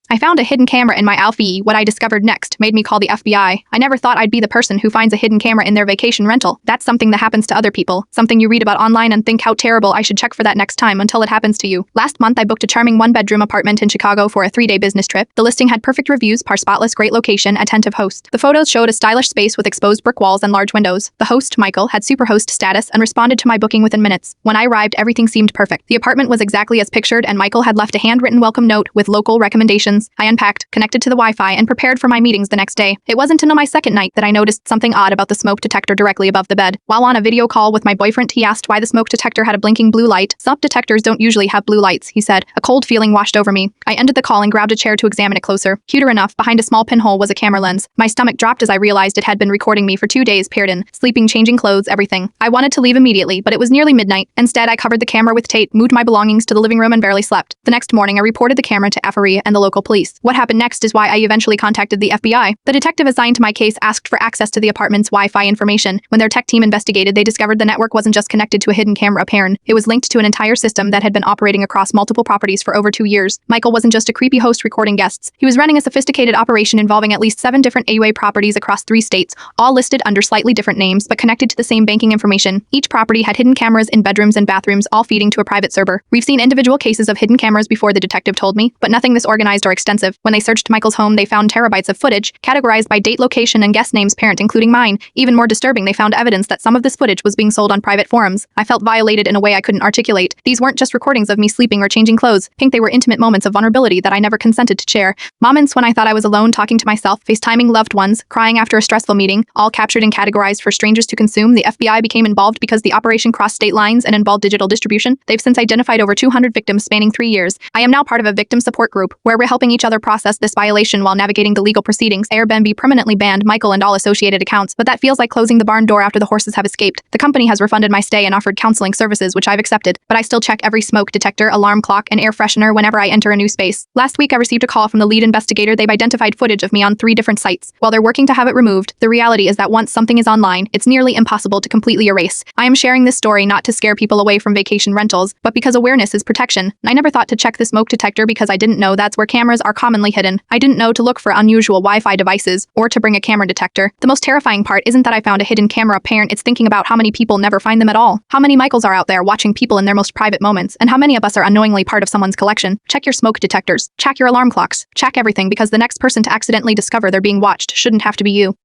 I found a hidden camera in my Alfie. What I discovered next made me call the FBI. I never thought I'd be the person who finds a hidden camera in their vacation rental. That's something that happens to other people. Something you read about online and think how terrible, I should check for that next time until it happens to you. Last month I booked a charming one-bedroom apartment in Chicago for a 3-day business trip. The listing had perfect reviews, par spotless, great location, attentive host. The photos showed a stylish space with exposed brick walls and large windows. The host, Michael, had superhost status and responded to my booking within minutes. When I arrived, everything seemed perfect. The apartment was exactly as pictured, and Michael had left a handwritten welcome note with local recommendations. I unpacked, connected to the Wi-Fi, and prepared for my meetings the next day. It wasn't until my second night that I noticed something odd about the smoke detector directly above the bed. While on a video call with my boyfriend, he asked why the smoke detector had a blinking blue light. Smoke detectors don't usually have blue lights, he said. A cold feeling washed over me. I ended the call and grabbed a chair to examine it closer. Cuter enough, behind a small pinhole was a camera lens. My stomach dropped as I realized it had been recording me for 2 days, paired in, sleeping, changing clothes, everything. I wanted to leave immediately, but it was nearly midnight. Instead, I covered the camera with tape, moved my belongings to the living room, and barely slept. The next morning, I reported the camera to FRE and the local police. What happened next is why I eventually contacted the FBI. The detective assigned to my case asked for access to the apartment's Wi-Fi information. When their tech team investigated, they discovered the network wasn't just connected to a hidden camera apparent. It was linked to an entire system that had been operating across multiple properties for over 2 years. Michael wasn't just a creepy host recording guests. He was running a sophisticated operation involving at least 7 different AUA properties across 3 states, all listed under slightly different names but connected to the same banking information. Each property had hidden cameras in bedrooms and bathrooms, all feeding to a private server. We've seen individual cases of hidden cameras before, the detective told me, but nothing this organized or extensive. When they searched Michael's home, they found terabytes of footage, categorized by date, location, and guest names parent, including mine. Even more disturbing, they found evidence that some of this footage was being sold on private forums. I felt violated in a way I couldn't articulate. These weren't just recordings of me sleeping or changing clothes. Pink, they were intimate moments of vulnerability that I never consented to share. Moments when I thought I was alone, talking to myself, FaceTiming loved ones, crying after a stressful meeting, all captured and categorized for strangers to consume. The FBI became involved because the operation crossed state lines and involved digital distribution. They've since identified over 200 victims spanning 3 years. I am now part of a victim support group where we're helping each other process this violation while navigating the legal proceedings. Airbnb permanently banned Michael and all associated accounts, but that feels like closing the barn door after the horses have escaped. The company has refunded my stay and offered counseling services, which I've accepted, but I still check every smoke detector, alarm clock, and air freshener whenever I enter a new space. Last week, I received a call from the lead investigator. They've identified footage of me on 3 different sites. While they're working to have it removed, the reality is that once something is online, it's nearly impossible to completely erase. I am sharing this story not to scare people away from vacation rentals, but because awareness is protection. I never thought to check the smoke detector because I didn't know that's where cameras are commonly hidden. I didn't know to look for unusual Wi-Fi devices or to bring a camera detector. The most terrifying part isn't that I found a hidden camera apparent, it's thinking about how many people never find them at all. How many Michaels are out there watching people in their most private moments, and how many of us are unknowingly part of someone's collection. Check your smoke detectors, check your alarm clocks, check everything, because the next person to accidentally discover they're being watched shouldn't have to be you.